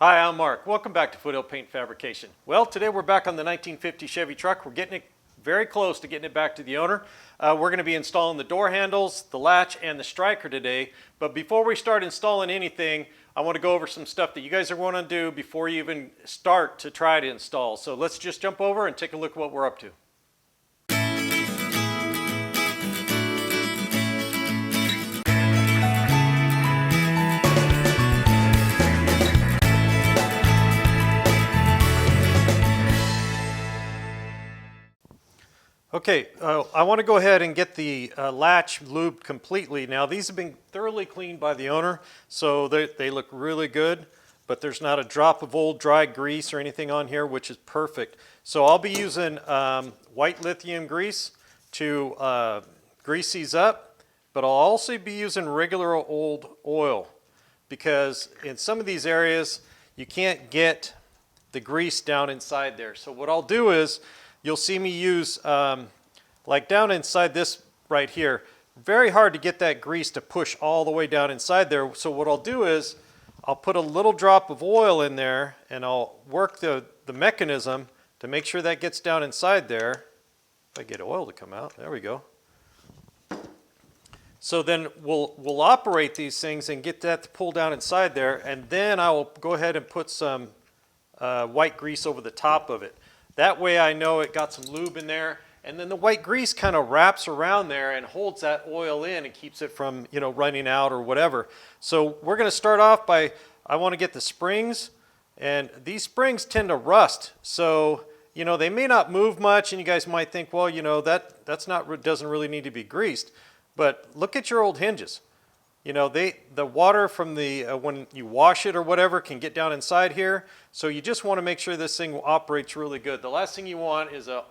Hi, I'm Mark. Welcome back to Foothill Paint Fabrication. Well, today we're back on the 1950 Chevy truck. We're getting it very close to getting it back to the owner. We're going to be installing the door handles, the latch, and the striker today. But before we start installing anything, I want to go over some stuff that you guys are going to do before you even start to try to install. So let's just jump over and take a look at what we're up to. Okay, I want to go ahead and get the latch lubed completely. Now these have been thoroughly cleaned by the owner, so they look really good, but there's not a drop of old dry grease or anything on here, which is perfect. So I'll be using white lithium grease to grease these up, but I'll also be using regular old oil because in some of these areas you can't get the grease down inside there. So what I'll do is you'll see me use, like down inside this right here, very hard to get that grease to push all the way down inside there. So what I'll do is I'll put a little drop of oil in there and I'll work the mechanism to make sure that gets down inside there. If I get oil to come out, there we go. So then we'll operate these things and get that to pull down inside there, and then I will go ahead and put some white grease over the top of it. That way I know it got some lube in there, and then the white grease kind of wraps around there and holds that oil in and keeps it from, you know, running out or whatever. So we're going to start off by, I want to get the springs, and these springs tend to rust. So, you know, they may not move much, and you guys might think, well, you know, doesn't really need to be greased. But look at your old hinges. You know, the water from the when you wash it or whatever can get down inside here. So you just want to make sure this thing operates really good. The last thing you want is a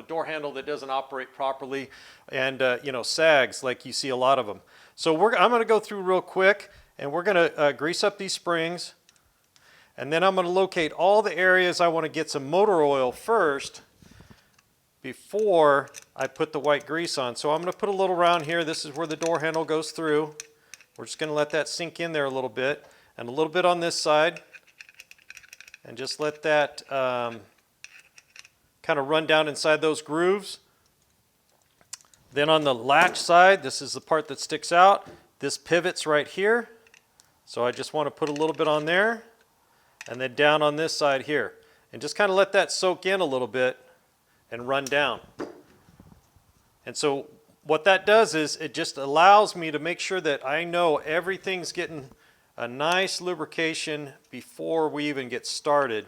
door handle that doesn't operate properly and sags like you see a lot of them. So I'm going to go through real quick, and we're going to grease up these springs, and then I'm going to locate all the areas I want to get some motor oil first before I put the white grease on. So I'm going to put a little around here. This is where the door handle goes through. We're just going to let that sink in there a little bit, and a little bit on this side, and just let that kind of run down inside those grooves. Then on the latch side, this is the part that sticks out. This pivots right here, so I just want to put a little bit on there, and then down on this side here, and just kind of let that soak in a little bit and run down. And so what that does is it just allows me to make sure that I know everything's getting a nice lubrication before we even get started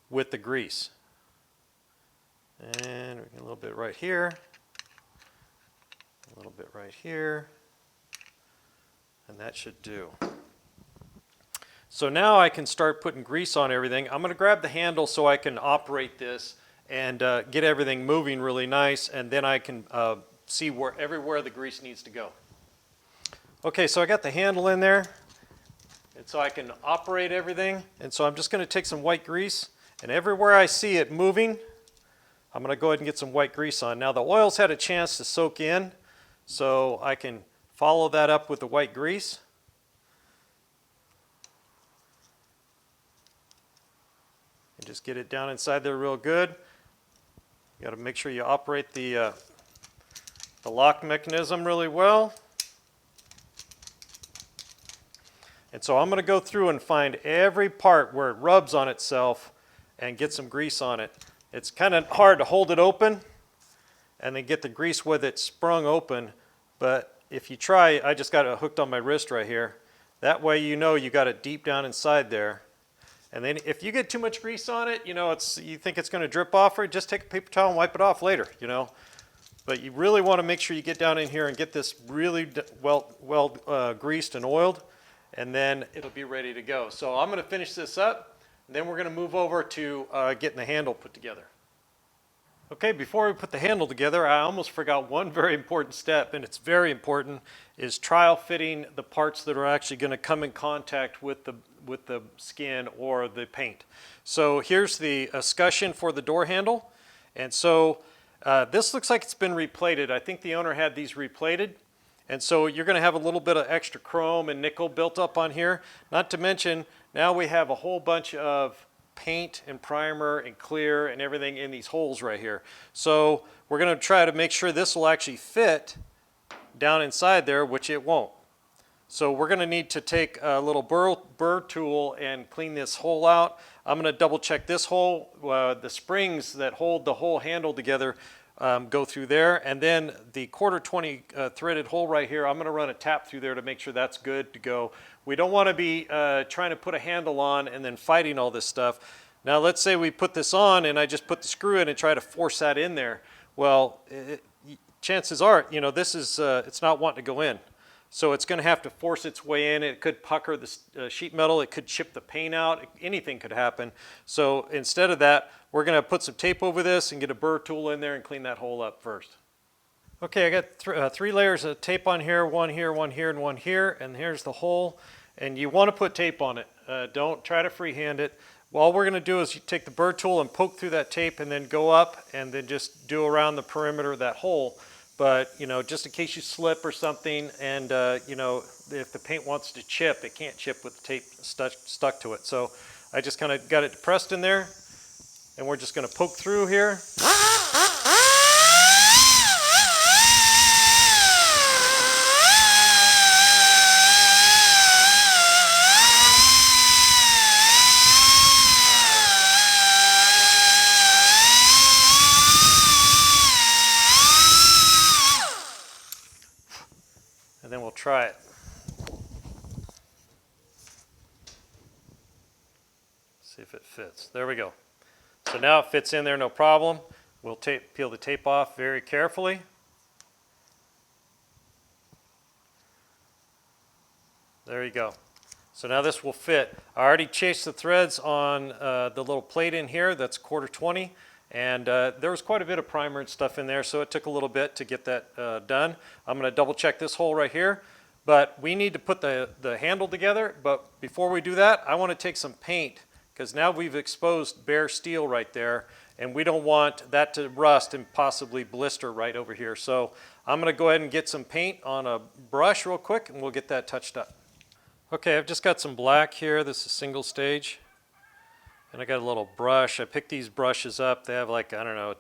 with the grease. And we get a little bit right here, a little bit right here, and that should do. So now I can start putting grease on everything. I'm going to grab the handle so I can operate this and get everything moving really nice, and then I can see everywhere the grease needs to go. Okay, so I got the handle in there, and so I can operate everything, and so I'm just going to take some white grease, and everywhere I see it moving, I'm going to go ahead and get some white grease on. Now the oil's had a chance to soak in, so I can follow that up with the white grease. And just get it down inside there real good. You got to make sure you operate the lock mechanism really well. And so I'm going to go through and find every part where it rubs on itself and get some grease on it. It's kind of hard to hold it open and then get the grease with it sprung open, but if you try, I just got it hooked on my wrist right here. That way you know you got it deep down inside there. And then if you get too much grease on it, you think it's going to drip off, or just take a paper towel and wipe it off later, But you really want to make sure you get down in here and get this really well greased and oiled, and then it'll be ready to go. So I'm going to finish this up, and then we're going to move over to getting the handle put together. Okay, before we put the handle together, I almost forgot one very important step, and it's very important, is trial fitting the parts that are actually going to come in contact with the skin or the paint. So here's the escutcheon for the door handle, and so this looks like it's been replated. I think the owner had these replated, And so you're going to have a little bit of extra chrome and nickel built up on here. Not to mention, now we have a whole bunch of paint and primer and clear and everything in these holes right here. So we're going to try to make sure this will actually fit down inside there, which it won't. So we're going to need to take a little burr tool and clean this hole out. I'm going to double check this hole. The springs that hold the whole handle together go through there. And then the 1/4 20 threaded hole right here, I'm going to run a tap through there to make sure that's good to go. We don't want to be trying to put a handle on and then fighting all this stuff. Now let's say we put this on and I just put the screw in and try to force that in there. Well, chances are, you know, this is, it's not wanting to go in. So it's going to have to force its way in. It could pucker the sheet metal. It could chip the paint out. Anything could happen. So instead of that, we're going to put some tape over this and get a burr tool in there and clean that hole up first. Okay, I got three layers of tape on here, one here, and one here, and here's the hole. And you want to put tape on it. Don't try to freehand it. All we're going to do is you take the burr tool and poke through that tape and then go up and then just do around the perimeter of that hole. But, you know, just in case you slip or something and, you know, if the paint wants to chip, it can't chip with the tape stuck to it. So I just kind of got it pressed in there and we're just going to poke through here. And then we'll try it. See if it fits. There we go. So now it fits in there, no problem. We'll peel the tape off very carefully. There you go. So now this will fit. I already chased the threads on the little plate in here. That's 1/4 20. And there was quite a bit of primer and stuff in there, so it took a little bit to get that done. I'm going to double check this hole right here. But we need to put the handle together. But before we do that, I want to take some paint, because now we've exposed bare steel right there, and we don't want that to rust and possibly blister right over here. So I'm going to go ahead and get some paint on a brush real quick, and we'll get that touched up. Okay, I've just got some black here. This is single stage. And I got a little brush. I picked these brushes up. They have like, I don't know,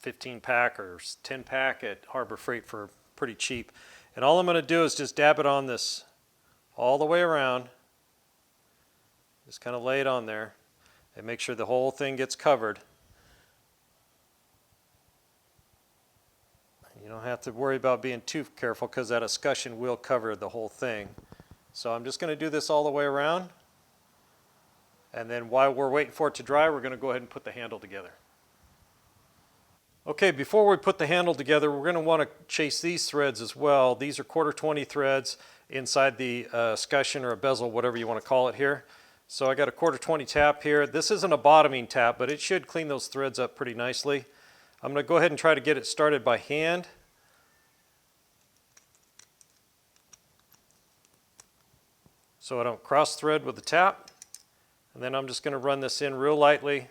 15 pack or 10 pack at Harbor Freight for pretty cheap. And all I'm going to do is just dab it on this all the way around. Just kind of lay it on there and make sure the whole thing gets covered. You don't have to worry about being too careful because that escutcheon will cover the whole thing. So I'm just going to do this all the way around. And then while we're waiting for it to dry, we're going to go ahead and put the handle together. Okay, before we put the handle together, we're going to want to chase these threads as well. These are 1/4 20 threads inside the escutcheon or a bezel, whatever you want to call it here. So I got a 1/4 20 tap here. This isn't a bottoming tap, but it should clean those threads up pretty nicely. I'm going to go ahead and try to get it started by hand. So I don't cross thread with the tap. And then I'm just going to run this in real lightly.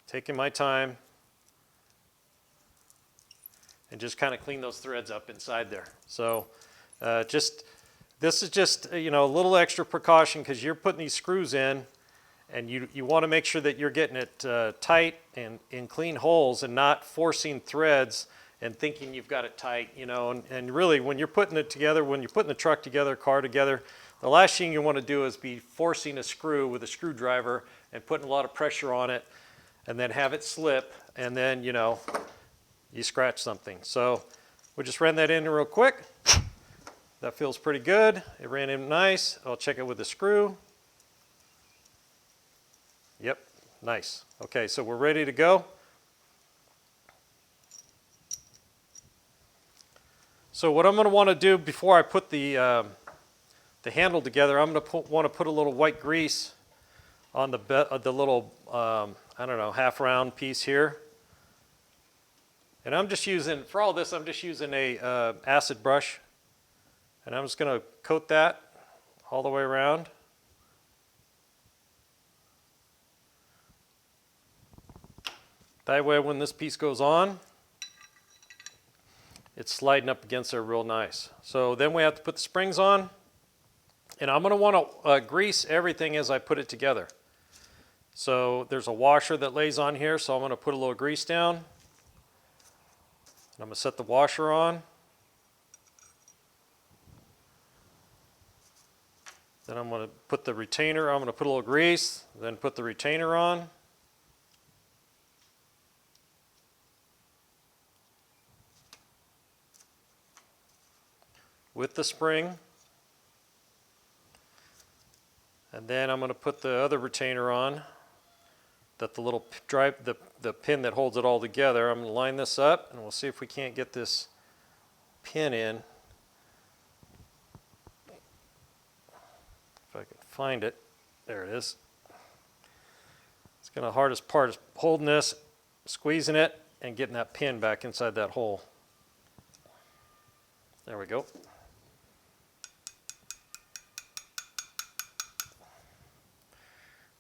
Taking my time. And just kind of clean those threads up inside there. So this is just, you know, a little extra precaution because you're putting these screws in and you want to make sure that you're getting it tight and in clean holes and not forcing threads and thinking you've got it tight, you know, and really when you're putting it together, when you're putting the truck together, car together, the last thing you want to do is be forcing a screw with a screwdriver and putting a lot of pressure on it and then have it slip and then, you know, you scratch something. So we'll just run that in real quick. That feels pretty good. It ran in nice. I'll check it with the screw. Yep, nice. Okay, so we're ready to go. So what I'm going to want to do before I put the handle together, I'm going to want to put a little white grease on the little, I don't know, half round piece here. And I'm just using, for all this, I'm just using a acid brush. And I'm just going to coat that all the way around. That way when this piece goes on, it's sliding up against there real nice. So then we have to put the springs on, and I'm going to want to grease everything as I put it together. So there's a washer that lays on here, so I'm going to put a little grease down. I'm going to set the washer on. Then I'm going to put the retainer, I'm going to put a little grease, then put the retainer on. With the spring. And then I'm going to put the other retainer on, that the little the pin that holds it all together. I'm going to line this up, and we'll see if we can't get this pin in. If I can find it. There it is. It's kind of the hardest part is holding this, squeezing it, and getting that pin back inside that hole. There we go.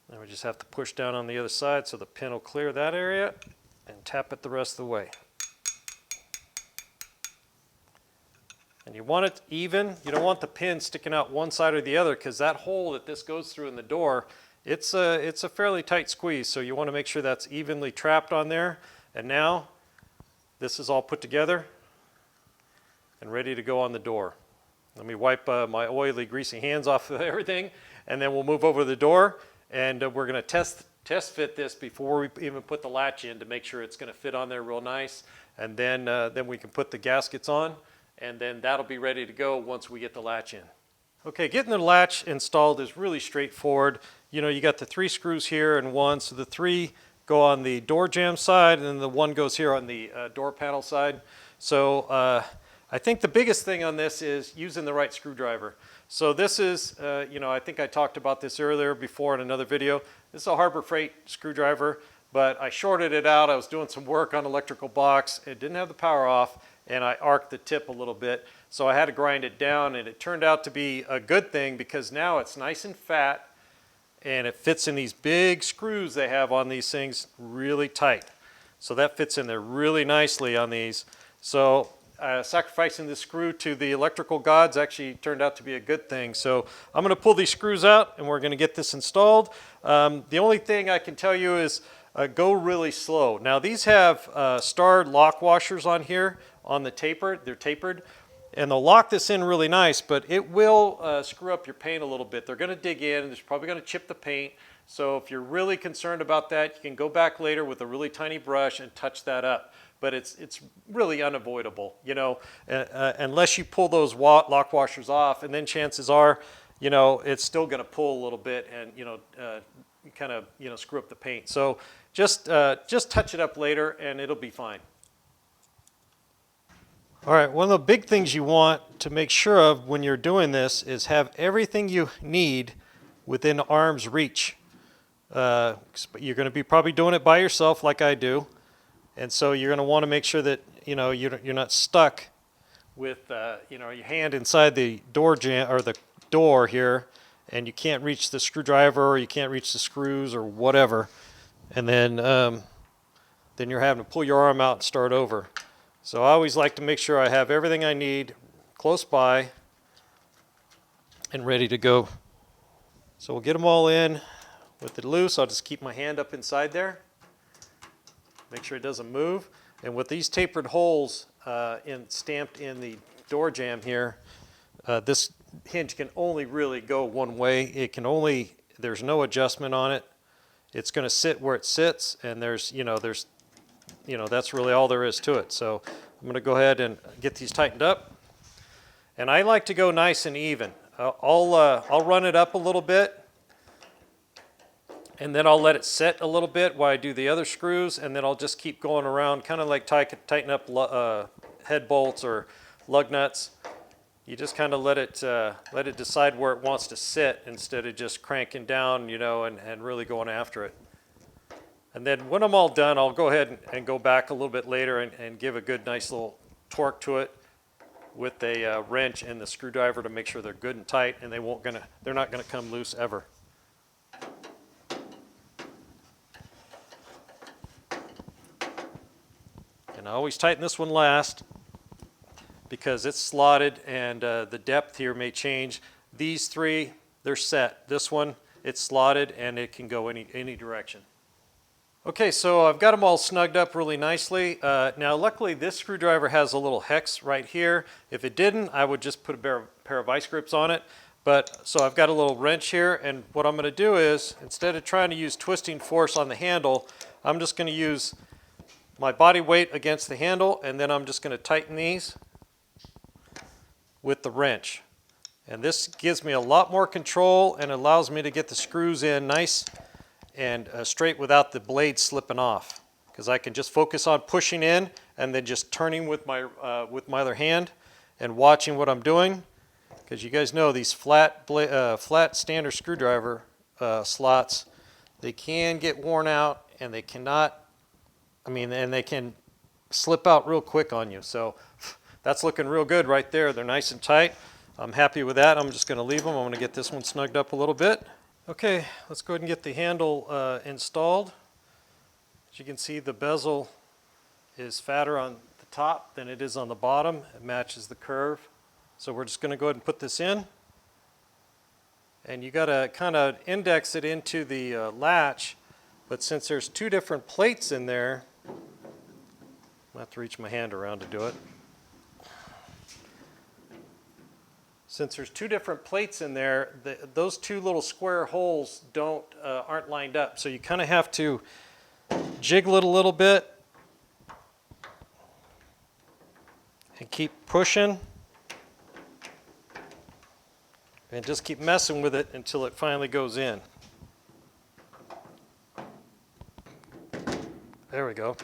Then we just have to push down on the other side so the pin will clear that area and tap it the rest of the way. And you want it even. You don't want the pin sticking out one side or the other, because that hole that this goes through in the door, it's a fairly tight squeeze, so you want to make sure that's evenly trapped on there. And now this is all put together and ready to go on the door. Let me wipe my oily, greasy hands off of everything, and then we'll move over to the door. And we're going to test fit this before we even put the latch in to make sure it's going to fit on there real nice. And then we can put the gaskets on, and then that'll be ready to go once we get the latch in. Okay, getting the latch installed is really straightforward. You know, you got the 3 screws here and 1, so the 3 go on the door jamb side, and then the 1 goes here on the door panel side. So I think the biggest thing on this is using the right screwdriver. So this is, you know, I think I talked about this earlier before in another video. This is a Harbor Freight screwdriver, but I shorted it out. I was doing some work on electrical box. It didn't have the power off, and I arced the tip a little bit. So I had to grind it down, and it turned out to be a good thing because now it's nice and fat, and it fits in these big screws they have on these things really tight. So that fits in there really nicely on these. So sacrificing the screw to the electrical gods actually turned out to be a good thing. So I'm going to pull these screws out, and we're going to get this installed. The only thing I can tell you is go really slow. Now these have starred lock washers on here on the taper. They're tapered, and they'll lock this in really nice, but it will screw up your paint a little bit. They're going to dig in, and it's probably going to chip the paint. So if you're really concerned about that, you can go back later with a really tiny brush and touch that up. But it's really unavoidable, you know, unless you pull those lock washers off, and then chances are, you know, it's still going to pull a little bit and, you know, kind of, you know, screw up the paint. So just touch it up later, and it'll be fine. All right, one of the big things you want to make sure of when you're doing this is have everything you need within arm's reach. You're going to be probably doing it by yourself like I do. And so you're going to want to make sure that, you know, you're not stuck with, you know, your hand inside the door jamb or the door here, and you can't reach the screwdriver, or you can't reach the screws or whatever. And then you're having to pull your arm out and start over. So I always like to make sure I have everything I need close by and ready to go. So we'll get them all in with it loose. I'll just keep my hand up inside there. Make sure it doesn't move. And with these tapered holes stamped in the door jamb here, this hinge can only really go one way. It can only, there's no adjustment on it. It's going to sit where it sits, and that's really all there is to it. So I'm going to go ahead and get these tightened up. And I like to go nice and even. I'll run it up a little bit, and then I'll let it set a little bit while I do the other screws, and then I'll just keep going around, kind of like tighten up head bolts or lug nuts. You just kind of let it decide where it wants to sit instead of just cranking down, you know, and really going after it. And then when I'm all done, I'll go ahead and go back a little bit later and give a good, nice little torque to it with a wrench and the screwdriver to make sure they're good and tight, and they're not gonna come loose ever. And I always tighten this one last. because it's slotted and the depth here may change. These three, they're set. This one, it's slotted and it can go any direction. Okay, so I've got them all snugged up really nicely. Now luckily this screwdriver has a little hex right here. If it didn't, I would just put a pair of vice grips on it. But so I've got a little wrench here, and what I'm going to do is, instead of trying to use twisting force on the handle, I'm just going to use my body weight against the handle, and then I'm just going to tighten these with the wrench. And this gives me a lot more control and allows me to get the screws in nice and straight without the blade slipping off, because I can just focus on pushing in and then just turning with my other hand and watching what I'm doing, because you guys know these flat standard screwdriver slots, they can get worn out and they cannot, and they can slip out real quick on you. So that's looking real good right there. They're nice and tight. I'm happy with that. I'm just going to leave them. I'm going to get this one snugged up a little bit. Okay, let's go ahead and get the handle installed. As you can see, the bezel is fatter on the top than it is on the bottom. It matches the curve. So we're just going to go ahead and put this in. And you got to kind of index it into the latch, but since there's two different plates in there, I'll have to reach my hand around to do it. Since there's two different plates in there, those two little square holes aren't lined up. So you kind of have to jiggle it a little bit and keep pushing and just keep messing with it until it finally goes in. There we go.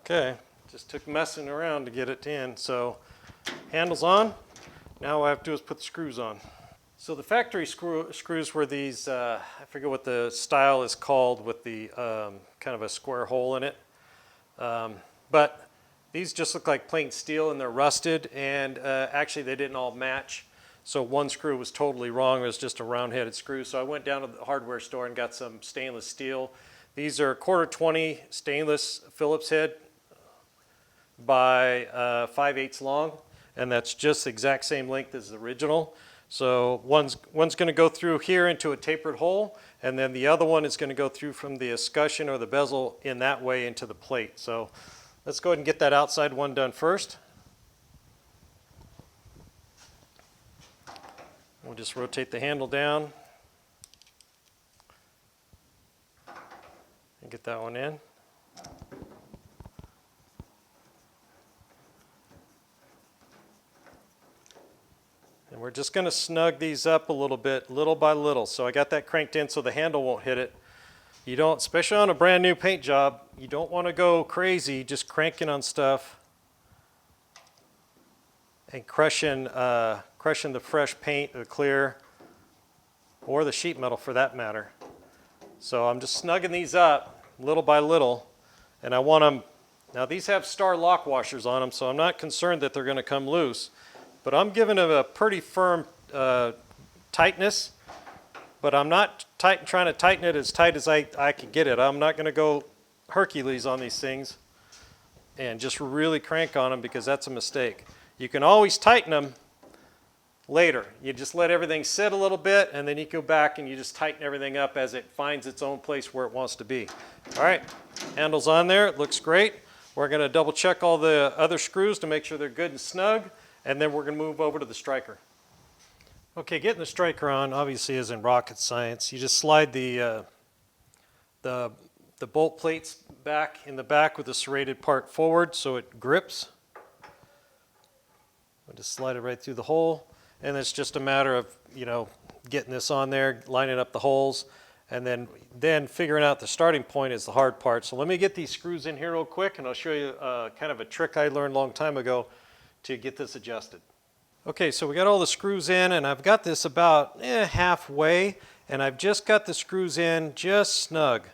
Okay, just took messing around to get it in. So handle's on. Now all I have to do is put the screws on. So the factory screws were these, I forget what the style is called, with the kind of a square hole in it. But these just look like plain steel and they're rusted, and actually they didn't all match. So one screw was totally wrong. It was just a round-headed screw. So I went down to the hardware store and got some stainless steel. These are 1/4-20 stainless Phillips head by 5/8 long. And that's just the exact same length as the original. So one's going to go through here into a tapered hole, and then the other one is going to go through from the escutcheon or the bezel in that way into the plate. So let's go ahead and get that outside one done first. We'll just rotate the handle down and get that one in. And we're just going to snug these up a little bit, little by little. So I got that cranked in so the handle won't hit it. You don't, especially on a brand new paint job, you don't want to go crazy just cranking on stuff and crushing the fresh paint, the clear, or the sheet metal for that matter. So I'm just snugging these up little by little, and I want them, now these have star lock washers on them, so I'm not concerned that they're going to come loose. But I'm giving them a pretty firm tightness, but I'm not trying to tighten it as tight as I can get it. I'm not going to go Hercules on these things and just really crank on them, because that's a mistake. You can always tighten them later. You just let everything sit a little bit, and then you go back and you just tighten everything up as it finds its own place where it wants to be. All right, handle's on there. It looks great. We're going to double check all the other screws to make sure they're good and snug. And then we're going to move over to the striker. Okay, getting the striker on obviously isn't rocket science. You just slide the bolt plates back in the back with the serrated part forward so it grips. I'll just slide it right through the hole, and it's just a matter of, getting this on there, lining up the holes, and then figuring out the starting point is the hard part. So let me get these screws in here real quick, and I'll show you kind of a trick I learned a long time ago to get this adjusted. Okay, so we got all the screws in, and I've got this about halfway, and I've just got the screws in just snug.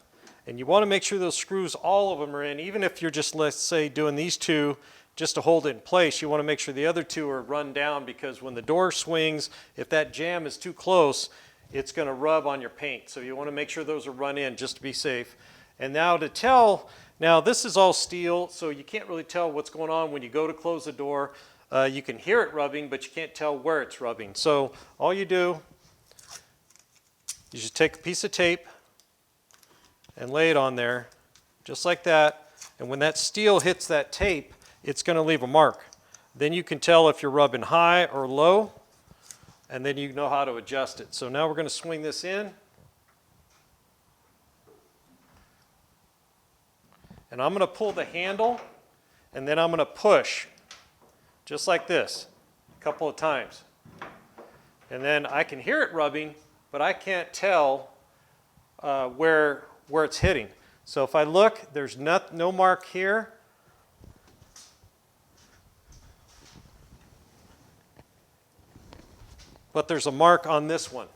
And you want to make sure those screws, all of them are in, even if you're just, let's say, doing these two just to hold it in place. You want to make sure the other two are run down, because when the door swings, if that jamb is too close, it's going to rub on your paint. So you want to make sure those are run in just to be safe. And now to tell, now this is all steel, so you can't really tell what's going on when you go to close the door. You can hear it rubbing, but you can't tell where it's rubbing. So all you do, you just take a piece of tape and lay it on there, just like that. And when that steel hits that tape, it's going to leave a mark. Then you can tell if you're rubbing high or low, and then you know how to adjust it. So now we're going to swing this in. And I'm going to pull the handle, and then I'm going to push, just like this, a couple of times. And then I can hear it rubbing, but I can't tell where it's hitting. So if I look, there's no mark here. But there's a mark on this one.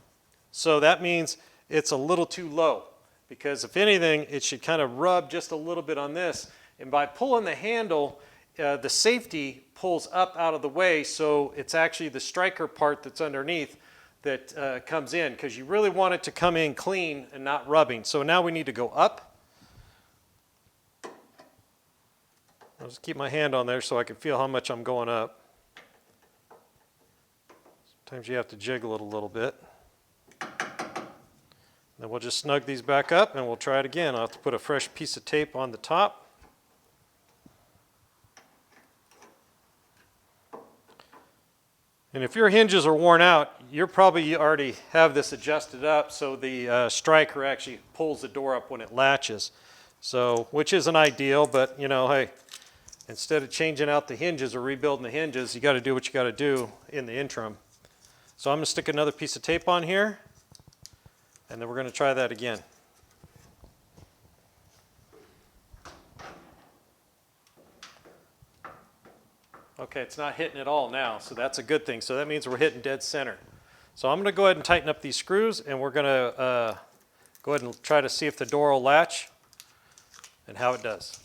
So that means it's a little too low, because if anything, it should kind of rub just a little bit on this. And by pulling the handle, the safety pulls up out of the way, so it's actually the striker part that's underneath that comes in, because you really want it to come in clean and not rubbing. So now we need to go up. I'll just keep my hand on there so I can feel how much I'm going up. Sometimes you have to jiggle it a little bit. Then we'll just snug these back up and we'll try it again. I'll have to put a fresh piece of tape on the top. And if your hinges are worn out, you probably already have this adjusted up so the striker actually pulls the door up when it latches. So, which isn't ideal, but you know, hey, instead of changing out the hinges or rebuilding the hinges, you got to do what you got to do in the interim. So I'm going to stick another piece of tape on here, and then we're going to try that again. Okay, it's not hitting at all now, so that's a good thing. So that means we're hitting dead center. So I'm going to go ahead and tighten up these screws, and we're going to go ahead and try to see if the door will latch and how it does.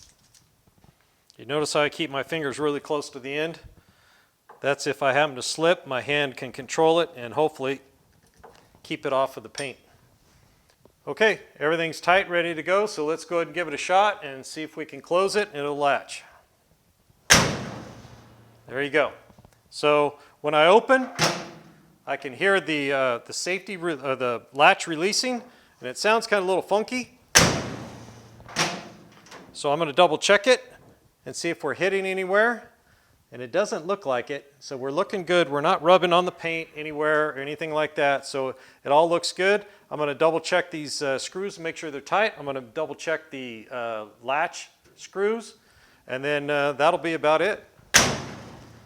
You notice how I keep my fingers really close to the end? That's if I happen to slip, my hand can control it and hopefully keep it off of the paint. Okay, everything's tight, ready to go, so let's go ahead and give it a shot and see if we can close it and it'll latch. There you go. So when I open, I can hear the safety, the latch releasing, and it sounds kind of a little funky. So I'm going to double check it and see if we're hitting anywhere. And it doesn't look like it, so we're looking good. We're not rubbing on the paint anywhere or anything like that, so it all looks good. I'm going to double check these screws and make sure they're tight. I'm going to double check the latch screws, and then that'll be about it.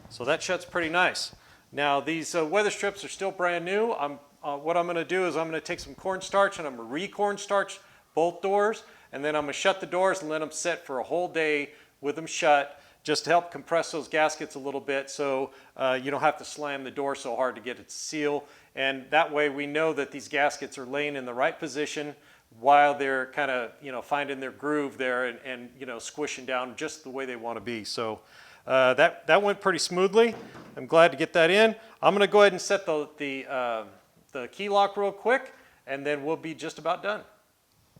So that shuts pretty nice. Now these weather strips are still brand new. What I'm going to do is I'm going to take some cornstarch and I'm going to re-cornstarch both doors, and then I'm going to shut the doors and let them sit for a whole day with them shut, just to help compress those gaskets a little bit so you don't have to slam the door so hard to get it to seal. And that way we know that these gaskets are laying in the right position while they're kind of, you know, finding their groove there and you know, squishing down just the way they want to be. So that went pretty smoothly. I'm glad to get that in. I'm going to go ahead and set the key lock real quick, and then we'll be just about done.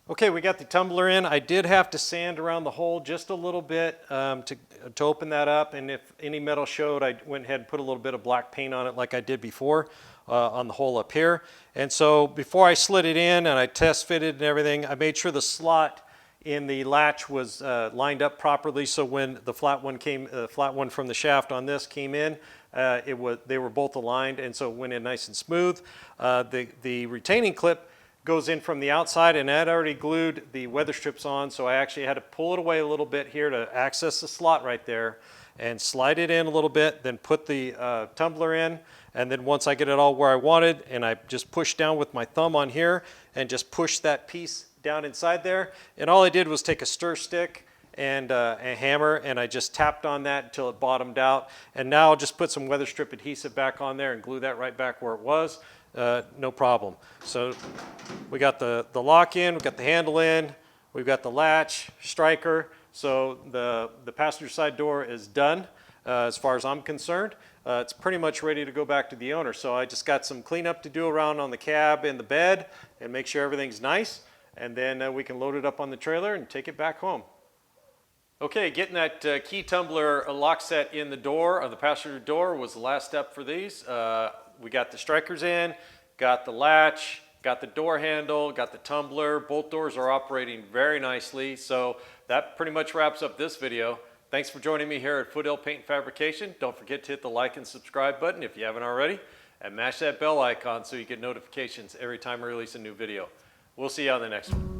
Okay, we got the tumbler in. I did have to sand around the hole just a little bit to open that up, and if any metal showed, I went ahead and put a little bit of black paint on it like I did before on the hole up here. And so before I slid it in and I test fitted and everything, I made sure the slot in the latch was lined up properly, so when the flat one from the shaft on this came in, they were both aligned, and so it went in nice and smooth. The retaining clip goes in from the outside, and that already glued the weather strips on, so I actually had to pull it away a little bit here to access the slot right there and slide it in a little bit, then put the tumbler in, and then once I get it all where I wanted, and I just push down with my thumb on here and just push that piece down inside there, and all I did was take a stir stick and a hammer, and I just tapped on that until it bottomed out, and now I'll just put some weather strip adhesive back on there and glue that right back where it was. No problem. So we got the lock in, we've got the handle in, we've got the latch, striker, so the passenger side door is done as far as I'm concerned. It's pretty much ready to go back to the owner, so I just got some cleanup to do around on the cab and the bed and make sure everything's nice, and then we can load it up on the trailer and take it back home. Okay, getting that key tumbler lock set in the door of the passenger door was the last step for these. We got the strikers in, got the latch, got the door handle, got the tumbler. Both doors are operating very nicely. So that pretty much wraps up this video. Thanks for joining me here at Foothill Paint and Fabrication. Don't forget to hit the like and subscribe button if you haven't already, and mash that bell icon so you get notifications every time I release a new video. We'll see you on the next one.